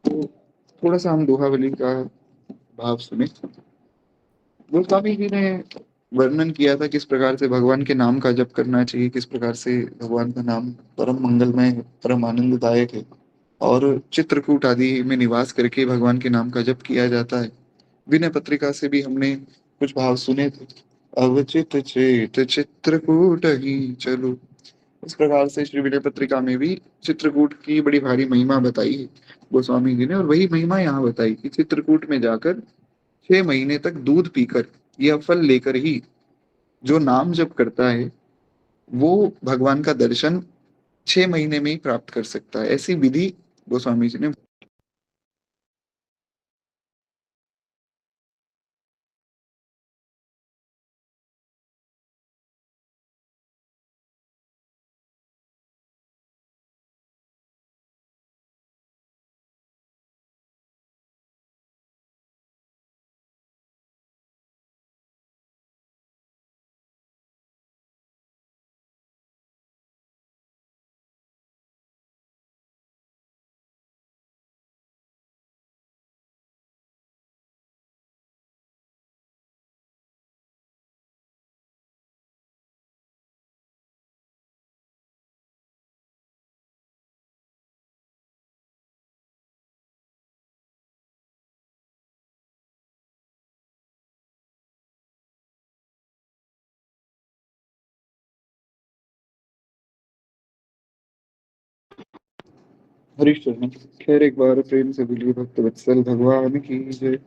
तो थोड़ा सा हम दोहावली का भाव सुने। गोस्वामी जी ने वर्णन किया था किस प्रकार से भगवान के नाम का जप करना चाहिए, किस प्रकार से भगवान का नाम परम मंगलमय है, परम आनंददायक है। और चित्रकूट आदि में निवास करके भगवान के नाम का जप किया जाता है। विनय पत्रिका से भी हमने कुछ भाव सुने थे। अवचित चेत चित्रकूट ही चलो। इस प्रकार से श्री विनय पत्रिका में भी चित्रकूट की बड़ी भारी महिमा बताई है गोस्वामी जी ने, और वही महिमा यहाँ बताई कि चित्रकूट में जाकर 6 महीने तक दूध पीकर यह फल लेकर ही जो नाम जप करता है वो भगवान का दर्शन 6 महीने में ही प्राप्त कर सकता है। ऐसी विधि गोस्वामी जी ने। हरिश्चंद्र। खैर, एक बार प्रेम से बोलिए भक्त वत्सल भगवान की जय।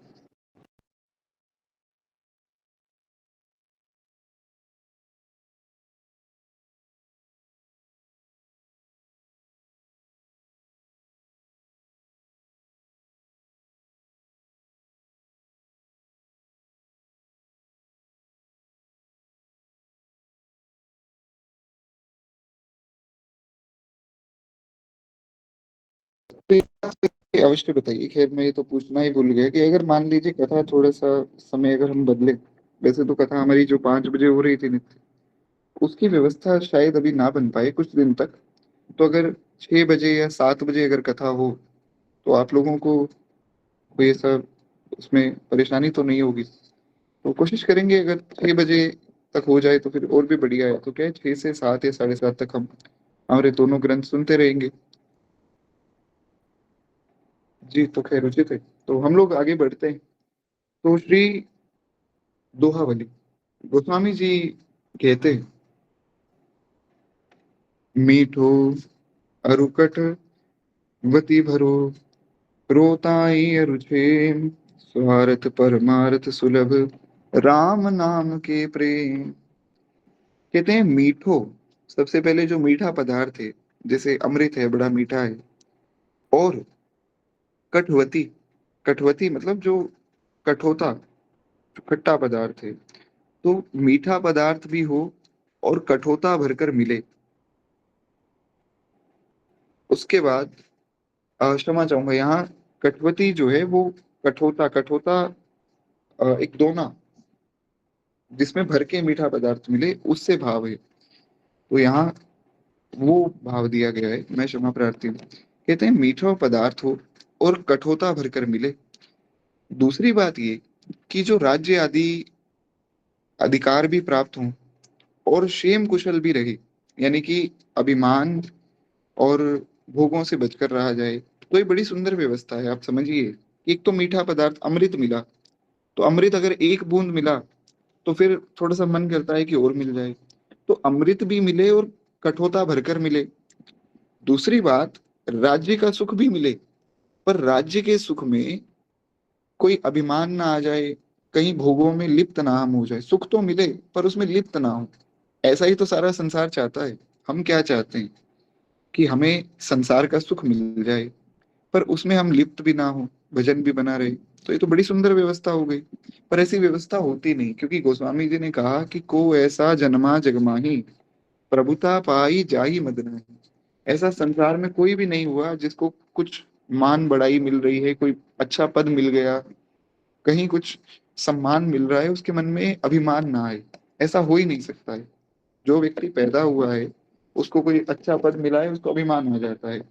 अवश्य बताइए। खैर, मैं ये तो पूछना ही भूल गया कि अगर मान लीजिए कथा थोड़ा सा समय अगर हम बदले। वैसे तो कथा हमारी जो 5 बजे हो रही थी नित्य, उसकी व्यवस्था शायद अभी ना बन पाए कुछ दिन तक। तो अगर 6 बजे या 7 बजे अगर कथा हो तो आप लोगों को कोई ऐसा उसमें परेशानी तो नहीं होगी। तो कोशिश करेंगे अगर 6 बजे तक हो जाए तो फिर और भी बढ़िया है। तो क्या है, 6 से 7 या 7:30 तक हम हमारे दोनों ग्रंथ सुनते रहेंगे। जी, तो खैर उचित है। तो हम लोग आगे बढ़ते हैं। तो श्री दोहावली गोस्वामी जी कहते हैं, मीठो अरुकट वति भरो रोताई अरुछेम स्वार्थ परमार्थ सुलभ राम नाम के प्रेम। कहते हैं मीठो, सबसे पहले जो मीठा पदार्थ है, जैसे अमृत है बड़ा मीठा है। और कटवती, कटवती मतलब जो कठोता, जो खट्टा पदार्थ है। तो मीठा पदार्थ भी हो और कठोता भरकर मिले। उसके बाद क्षमा चाहूंगा यहाँ, कटवती जो है वो कठोता, कठोता एक दोना जिसमें भर के मीठा पदार्थ मिले, उससे भाव है। तो यहाँ वो भाव दिया गया है। मैं क्षमा प्रार्थी हूँ। कहते हैं मीठा पदार्थ हो और कठोता भरकर मिले। दूसरी बात ये कि जो राज्य आदि अधिकार भी प्राप्त हों और क्षेम कुशल भी रहे, यानी कि अभिमान और भोगों से बचकर रहा जाए। तो ये बड़ी सुंदर व्यवस्था है। आप समझिए, एक तो मीठा पदार्थ अमृत मिला, तो अमृत अगर एक बूंद मिला तो फिर थोड़ा सा मन करता है कि और मिल जाए। तो अमृत भी मिले और कठोता भरकर मिले। दूसरी बात, राज्य का सुख भी मिले, पर राज्य के सुख में कोई अभिमान ना आ जाए, कहीं भोगों में लिप्त ना हम हो जाए। सुख तो मिले पर उसमें लिप्त ना हो। ऐसा ही तो सारा संसार चाहता है। हम क्या चाहते हैं कि हमें संसार का सुख मिल जाए, पर उसमें हम लिप्त भी ना हो, भजन भी बना रहे। तो ये तो बड़ी सुंदर व्यवस्था हो गई। पर ऐसी व्यवस्था होती नहीं, क्योंकि गोस्वामी जी ने कहा कि को ऐसा जन्मा जगमाही प्रभुता पाई जाही मद नहीं। ऐसा संसार में कोई भी नहीं हुआ जिसको कुछ मान बढ़ाई मिल रही है, कोई अच्छा पद मिल गया, कहीं कुछ सम्मान मिल रहा है, उसके मन में अभिमान ना आए। ऐसा हो ही नहीं सकता है। जो व्यक्ति पैदा हुआ है उसको कोई अच्छा पद मिला है, उसको अभिमान हो जाता है।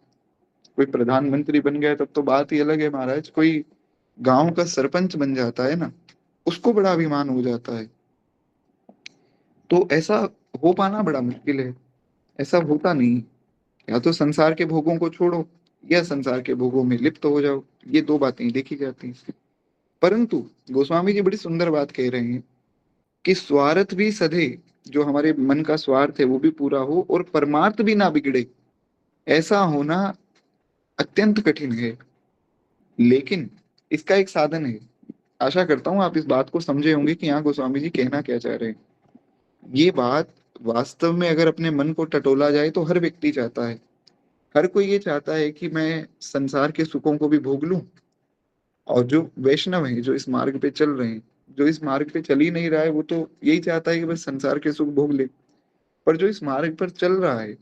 कोई प्रधानमंत्री बन गया तब तो बात ही अलग है महाराज। कोई गांव का सरपंच बन जाता है ना, उसको बड़ा अभिमान हो जाता है। तो ऐसा हो पाना बड़ा मुश्किल है, ऐसा होता नहीं। या तो संसार के भोगों को छोड़ो या संसार के भोगों में लिप्त हो जाओ, ये दो बातें देखी जाती हैं। परंतु गोस्वामी जी बड़ी सुंदर बात कह रहे हैं कि स्वार्थ भी सधे, जो हमारे मन का स्वार्थ है वो भी पूरा हो और परमार्थ भी ना बिगड़े, ऐसा होना अत्यंत कठिन है। लेकिन इसका एक साधन है। आशा करता हूं आप इस बात को समझे होंगे कि यहाँ गोस्वामी जी कहना क्या चाह रहे हैं। ये बात वास्तव में अगर अपने मन को टटोला जाए तो हर व्यक्ति चाहता है। हर कोई ये चाहता है कि मैं संसार के सुखों को भी भोग लूं। और जो वैष्णव है, जो इस मार्ग पे चल रहे हैं, जो इस मार्ग पे चल ही नहीं रहा है, वो तो यही चाहता है कि बस संसार के सुख भोग ले। पर जो इस मार्ग पर चल रहा है,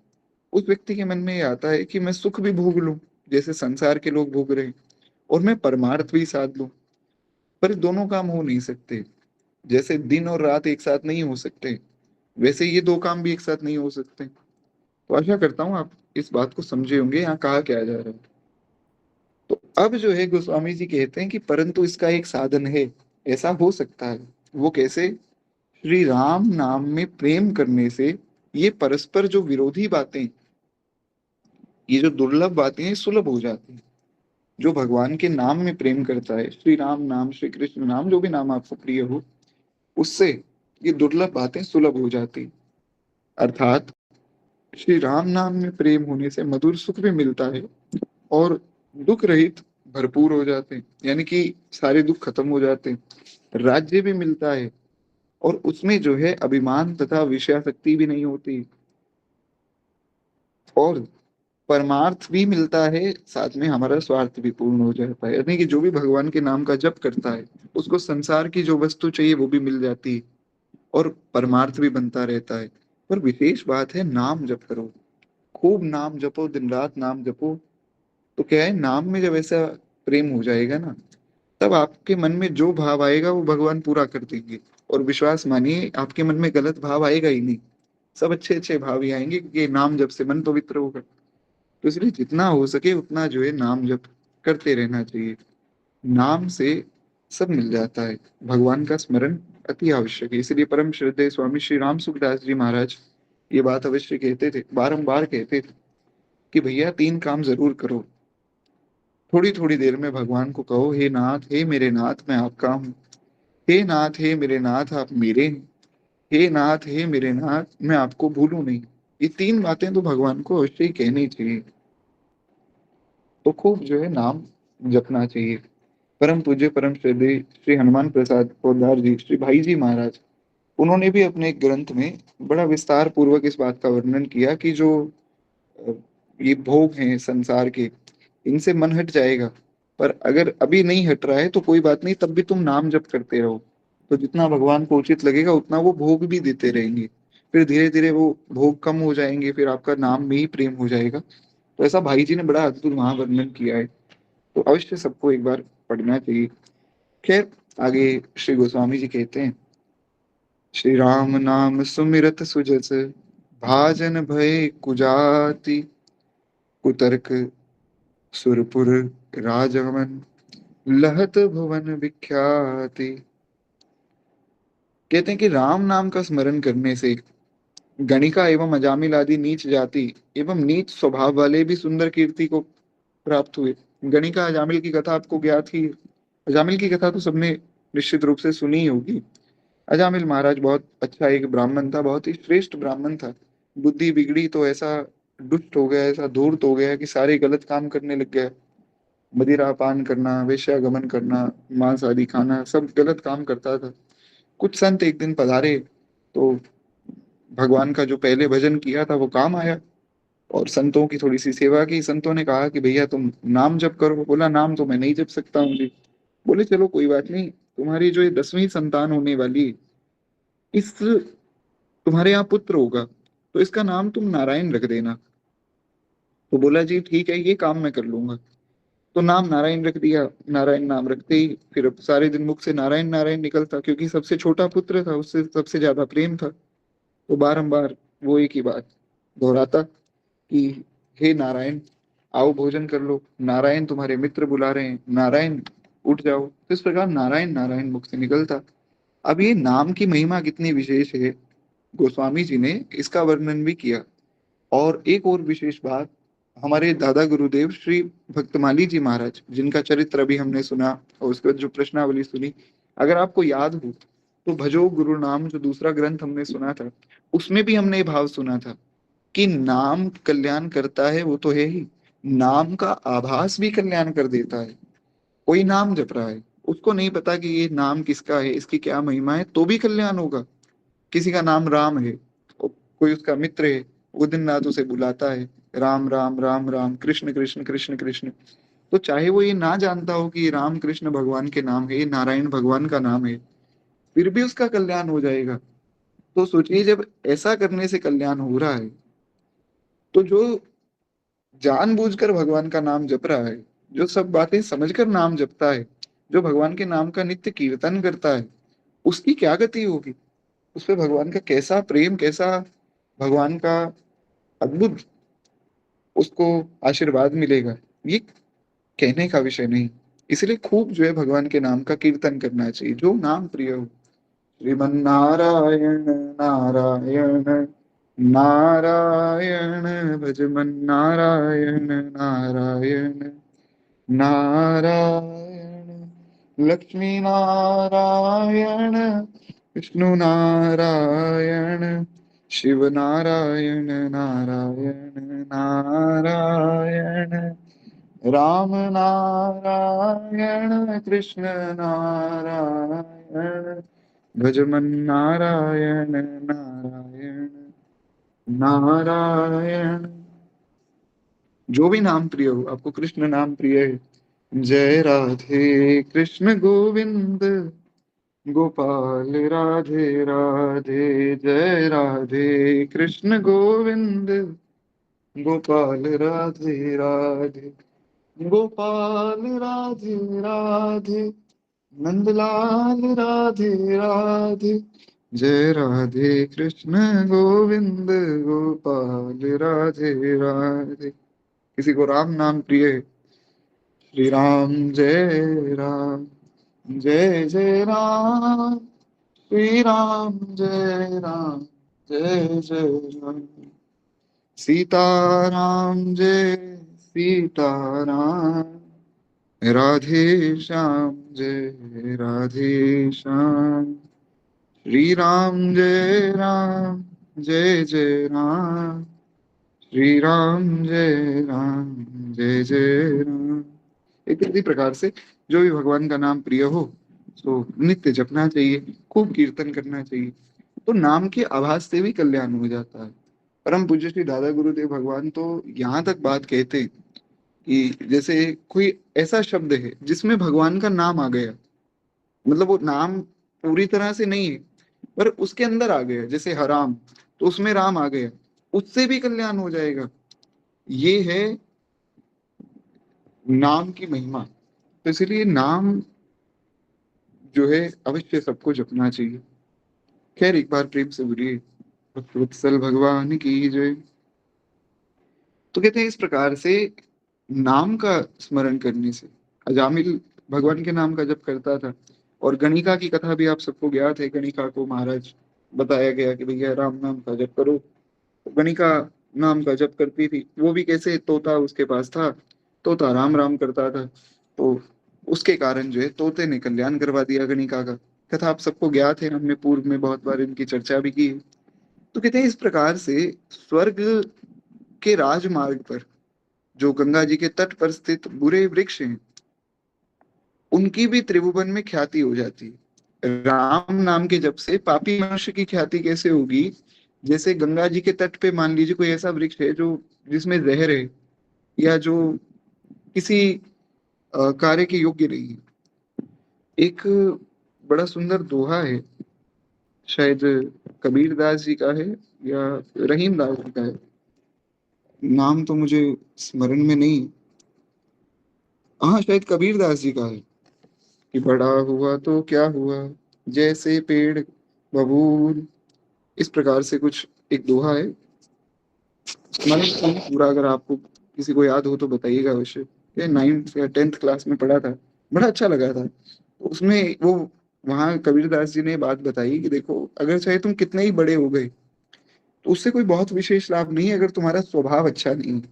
उस व्यक्ति के मन में ये आता है कि मैं सुख भी भोग लूं जैसे संसार के लोग भोग रहे हैं, और मैं परमार्थ भी साध लूं। पर दोनों काम हो नहीं सकते। जैसे दिन और रात एक साथ नहीं हो सकते, वैसे ये दो काम भी एक साथ नहीं हो सकते। तो आशा करता हूँ आप इस बात को समझे होंगे यहाँ कहा क्या जा रहा है। तो अब जो है गोस्वामी जी कहते हैं कि परंतु इसका एक साधन है, ऐसा हो सकता है। वो कैसे? श्री राम नाम में प्रेम करने से ये परस्पर जो विरोधी बातें, ये जो दुर्लभ बातें हैं, सुलभ हो जाती हैं। जो भगवान के नाम में प्रेम करता है, श्री राम नाम, श्री कृष्ण नाम, जो भी नाम आपको प्रिय हो, उससे ये दुर्लभ बातें सुलभ हो जाती। अर्थात श्री राम नाम में प्रेम होने से मधुर सुख भी मिलता है और दुख रहित भरपूर हो जाते हैं, यानी कि सारे दुख खत्म हो जाते हैं। राज्य भी मिलता है और उसमें जो है अभिमान तथा विषयासक्ति भी नहीं होती, और परमार्थ भी मिलता है, साथ में हमारा स्वार्थ भी पूर्ण हो जाता है। यानी कि जो भी भगवान के नाम का जप करता है, उसको संसार की जो वस्तु चाहिए वो भी मिल जाती है और परमार्थ भी बनता रहता है। पर विशेष बात है, नाम जप करो, खूब नाम जपो, दिन रात नाम जपो। तो क्या है, नाम में जब ऐसा प्रेम हो जाएगा ना, तब आपके मन में जो भाव आएगा वो भगवान पूरा कर देंगे। और विश्वास मानिए, आपके मन में गलत भाव आएगा ही नहीं, सब अच्छे अच्छे भाव ही आएंगे, क्योंकि नाम जप से मन पवित्र होगा। तो इसलिए जितना हो सके उतना जो है नाम जप करते रहना चाहिए। नाम से सब मिल जाता है। भगवान का स्मरण अति आवश्यक है। इसलिए परम श्रद्धेय स्वामी श्री राम सुखदास जी महाराज ये बात अवश्य कहते थे, बारंबार कहते थे कि भैया तीन काम जरूर करो। थोड़ी थोड़ी देर में भगवान को कहो, हे नाथ, हे मेरे नाथ, मैं आपका हूँ। हे नाथ, हे मेरे नाथ, आप मेरे हैं। हे नाथ, हे मेरे नाथ, मैं आपको भूलूं नहीं। ये तीन बातें तो भगवान को अवश्य ही कहनी चाहिए। तो खूब जो है नाम जपना चाहिए। परम पूज्य परम श्रद्धेय श्री हनुमान प्रसाद पोद्दार जी, श्री भाई जी महाराज, उन्होंने भी अपने एक ग्रंथ में बड़ा विस्तार पूर्वक इस बात का वर्णन किया कि जो अ, ये भोग हैं संसार के, इनसे मन हट जाएगा। पर अगर अभी नहीं हट रहा है तो कोई बात नहीं, तब भी तुम नाम जप करते रहो। तो जितना भगवान को उचित लगेगा उतना वो भोग भी देते रहेंगे। फिर धीरे धीरे वो भोग कम हो जाएंगे, फिर आपका नाम में ही प्रेम हो जाएगा। तो ऐसा भाई जी ने बड़ा अद्भुत वहां वर्णन किया है। तो अवश्य सबको एक बार पढ़ना चाहिए। खैर, आगे श्री गोस्वामी जी कहते हैं, श्री राम नाम सुमिरत सुजस, भाजन भय कुजाति, कुतर्क सुरपुर राजगमन, लहत भुवन विख्याति। कहते हैं कि राम नाम का स्मरण करने से गणिका एवं अजामिल आदि नीच जाति एवं नीच स्वभाव वाले भी सुंदर कीर्ति को प्राप्त हुए। गणिका अजामिल की कथा आपको ज्ञात ही है। अजामिल की कथा तो सबने निश्चित रूप से सुनी ही होगी। अजामिल महाराज बहुत अच्छा एक ब्राह्मण था, बहुत ही श्रेष्ठ ब्राह्मण था। बुद्धि बिगड़ी तो ऐसा दुष्ट हो गया, ऐसा धूर्त हो गया कि सारे गलत काम करने लग गया। मदिरा पान करना, वेश्यागमन करना, मांस आदि खाना, सब गलत काम करता था। कुछ संत एक दिन पधारे तो भगवान का जो पहले भजन किया था वो काम आया, और संतों की थोड़ी सी सेवा की। संतों ने कहा कि भैया तुम नाम जप करो। बोला, नाम तो मैं नहीं जप सकता हूँ जी। बोले, चलो कोई बात नहीं, तुम्हारी जो ये 10वीं संतान होने वाली है, इस तुम्हारे यहाँ पुत्र होगा, तो इसका नाम तुम नारायण रख देना। तो बोला, जी ठीक है, ये काम मैं कर लूंगा। तो नाम नारायण रख दिया। नारायण नाम रखते ही फिर अब सारे दिन मुख से नारायण नारायण निकलता, क्योंकि सबसे छोटा पुत्र था, उससे सबसे ज्यादा प्रेम था। तो बारंबार वो एक ही बात दोहराता कि हे नारायण, आओ भोजन कर लो, नारायण तुम्हारे मित्र बुला रहे हैं, नारायण उठ जाओ। तो इस प्रकार नारायण नारायण मुख से निकलता। अब ये नाम की महिमा कितनी विशेष है, गोस्वामी जी ने इसका वर्णन भी किया। और एक और विशेष बात, हमारे दादा गुरुदेव श्री भक्तमाली जी महाराज, जिनका चरित्र अभी हमने सुना और उसके बाद जो प्रश्नावली सुनी, अगर आपको याद हो तो भजो गुरु नाम जो दूसरा ग्रंथ हमने सुना था, उसमें भी हमने ये भाव सुना था कि नाम कल्याण करता है, वो तो है ही, नाम का आभास भी कल्याण कर देता है। कोई नाम जप रहा है, उसको नहीं पता कि ये नाम किसका है, इसकी क्या महिमा है, तो भी कल्याण होगा। किसी का नाम राम है, कोई उसका मित्र है, वो दिन रात उसे बुलाता है, राम राम राम राम, कृष्ण कृष्ण कृष्ण कृष्ण, तो चाहे वो ये ना जानता हो कि ये राम कृष्ण भगवान के नाम है, ये नारायण भगवान का नाम है, फिर भी उसका कल्याण हो जाएगा। तो सोचिए, जब ऐसा करने से कल्याण हो रहा है, तो जो जानबूझकर भगवान का नाम जप रहा है, जो सब बातें समझकर नाम जपता है, जो भगवान के नाम का नित्य कीर्तन करता है, उसकी क्या गति होगी, उस पे भगवान का कैसा प्रेम, कैसा भगवान का अद्भुत उसको आशीर्वाद मिलेगा, ये कहने का विषय नहीं। इसलिए खूब जो है भगवान के नाम का कीर्तन करना चाहिए, जो नाम प्रिय हो। श्रीमन नारायण नारायण नारायण, भजमन नारायण नारायण नारायण, लक्ष्मी नारायण विष्णु नारायण शिव नारायण नारायण नारायण, राम नारायण कृष्ण नारायण, भजमन नारायण नारायण नारायण। जो भी नाम प्रिय हो, आपको कृष्ण नाम प्रिय है, जय राधे कृष्ण गोविंद गोपाल राधे राधे, जय राधे कृष्ण गोविंद गोपाल राधे राधे, गोपाल राधे राधे, नंदलाल राधे राधे, जय राधे कृष्ण गोविंद गोपाल राधे राधे। किसी को राम नाम प्रिय है, श्री राम जय राम, जय जय राम, श्री राम जय राम, जय जय राम, सीताराम जय सीताराम, राधे श्याम जय राधे श्याम, श्री राम जय राम, जय जय राम, श्री राम जय राम, जय जय राम। इत्यादि प्रकार से जो भी भगवान का नाम प्रिय हो, तो नित्य जपना चाहिए, खूब कीर्तन करना चाहिए, तो नाम के आभास से भी कल्याण हो जाता है। परम पूज्य श्री दादा गुरुदेव भगवान तो यहाँ तक बात कहते हैं कि जैसे कोई ऐसा शब्द है जिसमें भगवान का नाम आ गया, मतलब वो नाम पूरी तरह से नहीं है पर उसके अंदर आ गया, जैसे हराम, तो उसमें राम आ गया, उससे भी कल्याण हो जाएगा। ये है नाम की महिमा। तो इसीलिए नाम जो है अवश्य सबको जपना चाहिए। खैर, एक बार प्रेम से बोलिए भक्तवत्सल भगवान की जय। तो कहते हैं इस प्रकार से नाम का स्मरण करने से, अजामिल भगवान के नाम का जप करता था। और गणिका की कथा भी आप सबको ज्ञात है, गणिका को महाराज बताया गया कि भैया राम नाम का जप करो, तो गणिका नाम का जप करती थी। वो भी कैसे, तोता उसके पास था, तोता राम राम करता था, तो उसके कारण जो है तोते ने कल्याण करवा दिया गणिका का। कथा आप सबको ज्ञात है, हमने पूर्व में बहुत बार इनकी चर्चा भी की है। तो कहते हैं इस प्रकार से स्वर्ग के राजमार्ग पर जो गंगा जी के तट पर स्थित बुरे वृक्ष हैं, उनकी भी त्रिभुवन में ख्याति हो जाती है। राम नाम के जप से पापी मनुष्य की ख्याति कैसे होगी, जैसे गंगा जी के तट पे मान लीजिए कोई ऐसा वृक्ष है जो जिसमें जहर है, या जो किसी कार्य के योग्य नहीं है। एक बड़ा सुंदर दोहा है, शायद कबीर दास जी का है या रहीम दास जी का है, नाम तो मुझे स्मरण में नहीं। हाँ, शायद कबीर दास जी का है कि बड़ा हुआ तो क्या हुआ, जैसे पेड़ बबूल, इस प्रकार से कुछ एक दोहा है। स्मरण नहीं पूरा, अगर आपको किसी को याद हो तो बताइएगा अवश्य। ये 9th या 10th क्लास में पढ़ा था, बड़ा अच्छा लगा था। तो उसमें वो वहाँ कबीरदास जी ने बात बताई कि देखो, अगर चाहे तुम कितने ही बड़े हो गए तो उससे कोई बहुत विशेष लाभ नहीं है अगर तुम्हारा स्वभाव अच्छा नहीं है।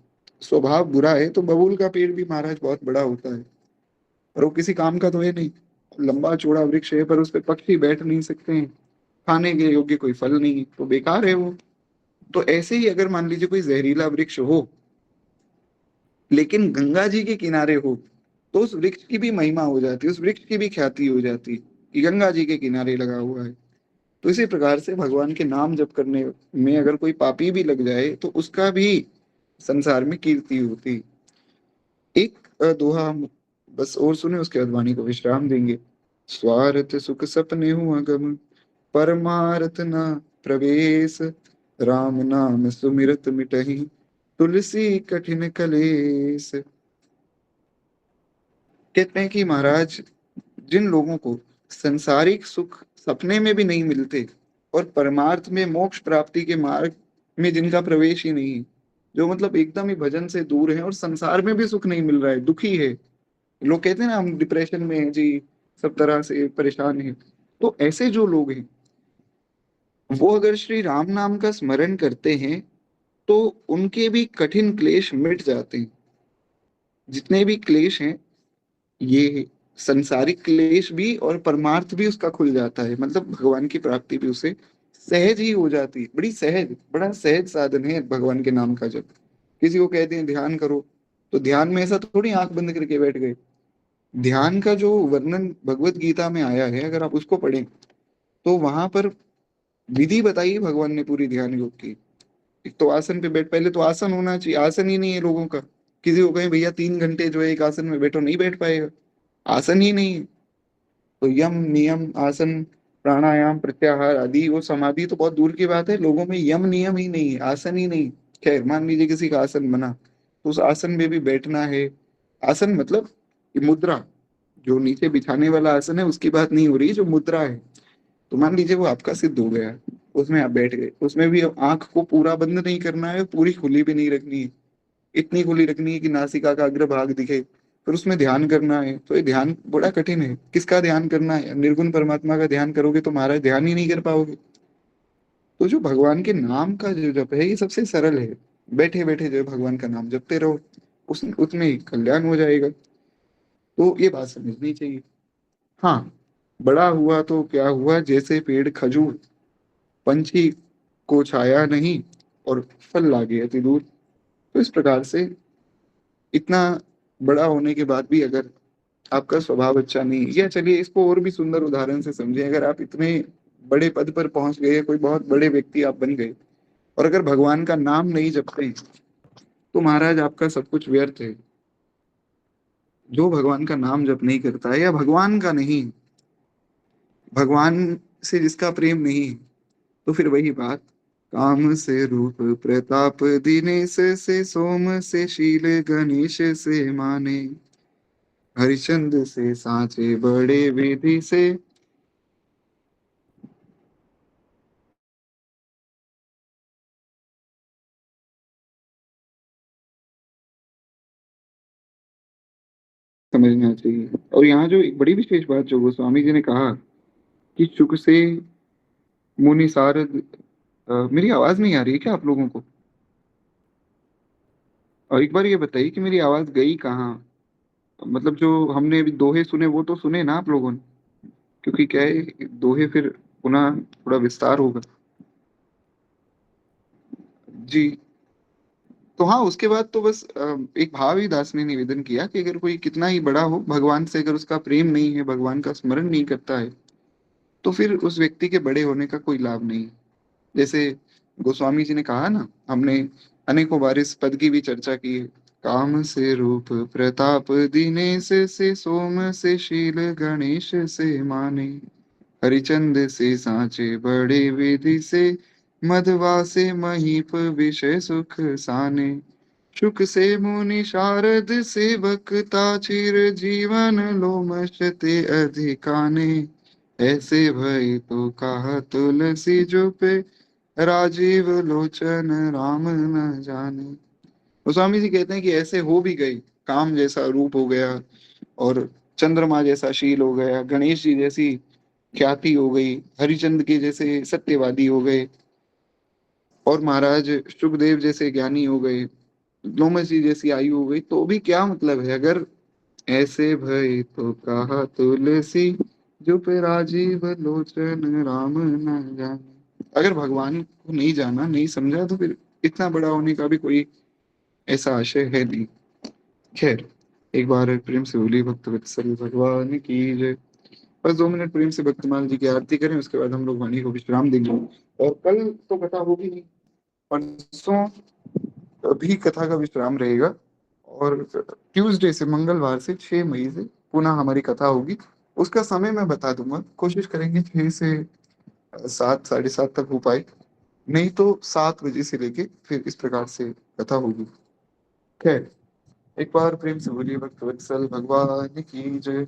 स्वभाव बुरा है तो बबूल का पेड़ भी महाराज बहुत बड़ा होता है, पर वो किसी काम का तो है नहीं। लंबा चौड़ा वृक्ष है पर उस पे पक्षी बैठ नहीं सकते हैं, खाने के योग्य कोई फल नहीं है, तो बेकार है वो। तो ऐसे ही अगर मान लीजिए कोई जहरीला वृक्ष हो लेकिन गंगा जी के किनारे हो, तो उस वृक्ष की भी महिमा हो जाती है, उस वृक्ष की भी ख्याति हो जाती है कि गंगा जी के किनारे लगा हुआ है। तो इसी प्रकार से भगवान के नाम जप करने में अगर कोई पापी भी लग जाए तो उसका भी संसार में कीर्ति होती। एक दोहा हम बस और सुने, उसके बाद वाणी को विश्राम देंगे। स्वार्थ सुख सपने हुआ गम, परमार्थ न प्रवेश, राम नाम सुमिरत मिटहि, तुलसी कठिन कलेस। कहते हैं कि महाराज, जिन लोगों को संसारिक सुख सपने में भी नहीं मिलते और परमार्थ में मोक्ष प्राप्ति के मार्ग में जिनका प्रवेश ही नहीं है, जो मतलब एकदम ही भजन से दूर है और संसार में भी सुख नहीं मिल रहा है, दुखी है, लोग कहते हैं ना हम डिप्रेशन में हैं जी, सब तरह से परेशान हैं, तो ऐसे जो लोग हैं वो अगर श्री राम नाम का स्मरण करते हैं तो उनके भी कठिन क्लेश मिट जाते हैं। जितने भी क्लेश हैं, ये संसारिक क्लेश भी और परमार्थ भी उसका खुल जाता है, मतलब भगवान की प्राप्ति भी उसे सहज ही हो जाती है। बड़ी सहज, बड़ा सहज साधन है भगवान के नाम का जप। किसी को कहते हैं ध्यान करो, तो ध्यान में ऐसा थोड़ी आंख बंद करके बैठ गए। ध्यान का जो वर्णन भगवत गीता में आया है अगर आप उसको पढ़ें तो वहां पर विधि बताई है भगवान ने पूरी ध्यान योग की। एक तो आसन पे बैठ, पहले तो आसन होना चाहिए, आसन ही नहीं है लोगों का। किसी को कहें भैया 3 घंटे जो है एक आसन में बैठो, नहीं बैठ पाएगा, आसन ही नहीं है। तो यम नियम आसन प्राणायाम प्रत्याहार आदि वो समाधि तो बहुत दूर की बात है, लोगों में यम नियम ही नहीं है, आसन ही नहीं। खैर मान लीजिए किसी का आसन बना तो उस आसन में भी बैठना है। आसन मतलब ये मुद्रा, जो नीचे बिछाने वाला आसन है उसकी बात नहीं हो रही, जो मुद्रा है। तो मान लीजिए वो आपका सिद्ध हो गया, उसमें आप बैठ गए, उसमें भी आंख को पूरा बंद नहीं करना है, पूरी खुली भी नहीं रखनी है, इतनी खुली रखनी है कि नासिका का अग्रभाग दिखे, फिर उसमें ध्यान करना है। तो ये ध्यान बड़ा कठिन है। किसका ध्यान करना है? निर्गुण परमात्मा का ध्यान करोगे तो महाराज ध्यान ही नहीं कर पाओगे। तो जो भगवान के नाम का जो जप है ये सबसे सरल है, बैठे बैठे जो है भगवान का नाम जपते रहो, उस उसमें ही कल्याण हो जाएगा। तो ये बात समझनी चाहिए। हाँ, बड़ा हुआ तो क्या हुआ, जैसे पेड़ खजूर, पंछी को छाया नहीं और फल लागे अति दूर। तो इस प्रकार से इतना बड़ा होने के बाद भी अगर आपका स्वभाव अच्छा नहीं, या चलिए इसको और भी सुंदर उदाहरण से समझें, अगर आप इतने बड़े पद पर पहुंच गए, कोई बहुत बड़े व्यक्ति आप बन गए और अगर भगवान का नाम नहीं जपते हैं, तो महाराज आपका सब कुछ व्यर्थ है। जो भगवान का नाम जप नहीं करता है, या भगवान का नहीं, भगवान से जिसका प्रेम नहीं है, तो फिर वही बात, काम से रूप प्रताप दिनेश से सोम से शील गणेश से माने, हरिचंद से सांचे बड़े विधि से। समझना चाहिए। और यहाँ जो एक बड़ी विशेष बात जो गोस्वामी जी ने कहा कि सुख से मुनि सारद, मेरी आवाज नहीं आ रही है क्या आप लोगों को? और एक बार ये बताइए कि मेरी आवाज गई कहाँ, मतलब जो हमने अभी दोहे सुने वो तो सुने ना आप लोगों ने? क्योंकि क्या है, दोहे फिर पुनः थोड़ा विस्तार होगा। जी। तो हाँ, उसके बाद तो बस एक भाव ही दास ने निवेदन किया कि अगर कोई कितना ही बड़ा हो, भगवान से अगर उसका प्रेम नहीं है, भगवान का स्मरण नहीं करता है, तो फिर उस व्यक्ति के बड़े होने का कोई लाभ नहीं। जैसे गोस्वामी जी ने कहा ना, हमने अनेकों बार इस पद की भी चर्चा की है। काम से रूप प्रताप दिनेश से सोम से शील गणेश से माने, हरिचंद से सांचे बड़े विधि से, मधवा से महीप विषय सुख साने, शुक से मुनि शारद सेवकता चिर जीवन लोमशते अधिकाने, ऐसे भय तो कहा तुलसी जो पे, राजीव लोचन राम न जाने। गोस्वामी जी कहते हैं कि ऐसे हो भी गई, काम जैसा रूप हो गया, और चंद्रमा जैसा शील हो गया, गणेश जी जैसी ख्याति हो गई, हरिचंद्र के जैसे सत्यवादी हो गए, और महाराज सुखदेव जैसे ज्ञानी हो गए, लोमस जी जैसी आयु हो गई, तो भी क्या मतलब है? अगर ऐसे भय तो कहा तुलसी, जो पे राजीव लोचन राम न जाने। अगर भगवान को नहीं जाना, नहीं समझा, तो फिर इतना बड़ा होने का भी कोई ऐसा आशय है नहीं। खैर, एक बार प्रेम से बोली भक्त वत्सल भगवान की जय। बस 2 मिनट प्रेम से भक्तमाल जी की आरती करें, उसके बाद हम लोग वाणी को विश्राम देंगे। और कल तो कथा होगी नहीं, परसों भी कथा का विश्राम रहेगा। और ट्यूसडे से, मंगलवार से 6 मई से पुनः हमारी कथा होगी। उसका समय मैं बता दूंगा, कोशिश करेंगे 6 से 7, 7:30 तक हो पाए, नहीं तो 7 बजे से लेके फिर इस प्रकार से कथा होगी। खैर, एक बार प्रेम से बोलिए भक्त वत्सल भगवान की जय।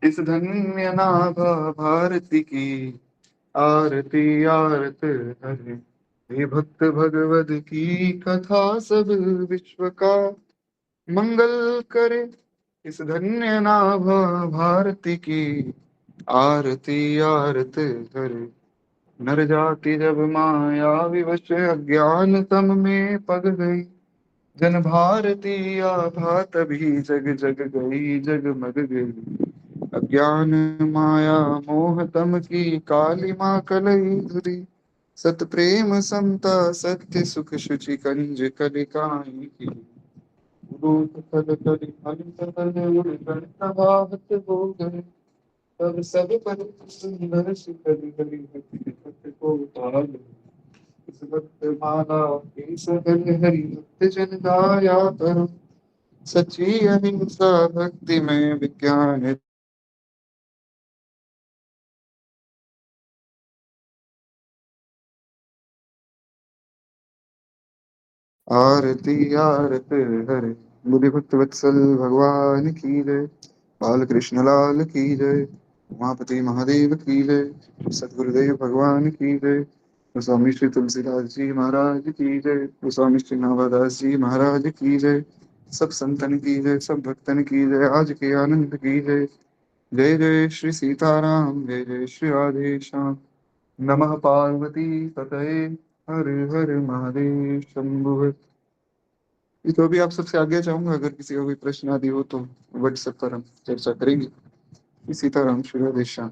इस धन्य नाभा भारती की आरती आरत हरे, हे भक्त भगवत की कथा सब विश्व का मंगल करे। इस धन्य नाभा भारती की आरती आरत हरे। नर जाति जब माया विवश अज्ञान तम में पग गई, जन भारती आभा तभी जग जग गई, जगमग गई। अज्ञान माया मोह तम की काली माँ कलई धुरी, सत प्रेम समता सत्य सुख शुचि कंज कलिकाई की। रूप तल तल फल तल उड़ गण प्रभात हो गए, तब सब पर सुंदर सुखद हरि भक्ति भक्त को पाल। इस भक्त माला के सगल हरि भक्त जन गाया करो, सच्ची अहिंसा भक्ति में विज्ञान। आरती आरत हरे, बुद्धि भक्त वत्सल भगवान की जय। बाल कृष्ण लाल की जय। उमापति महादेव की जय। सदगुरुदेव भगवान की जय। गोस्वामी श्री तुलसीदास जी महाराज की जय। गोस्वामी श्री नाभादास जी महाराज की जय। सब संतन की जय, सब भक्तन की जय, आज के आनंद की जय। जय जय श्री सीताराम, जय जय श्री राधे श्याम। नमः पार्वती ततये, हर हर महादेव शंभु। तो अभी आप सबसे आज्ञा चाहूंगा, अगर किसी का कोई प्रश्न आदि हो तो व्हाट्सएप पर हम चर्चा करेंगे। सीताराम, श्री राधे श्याम।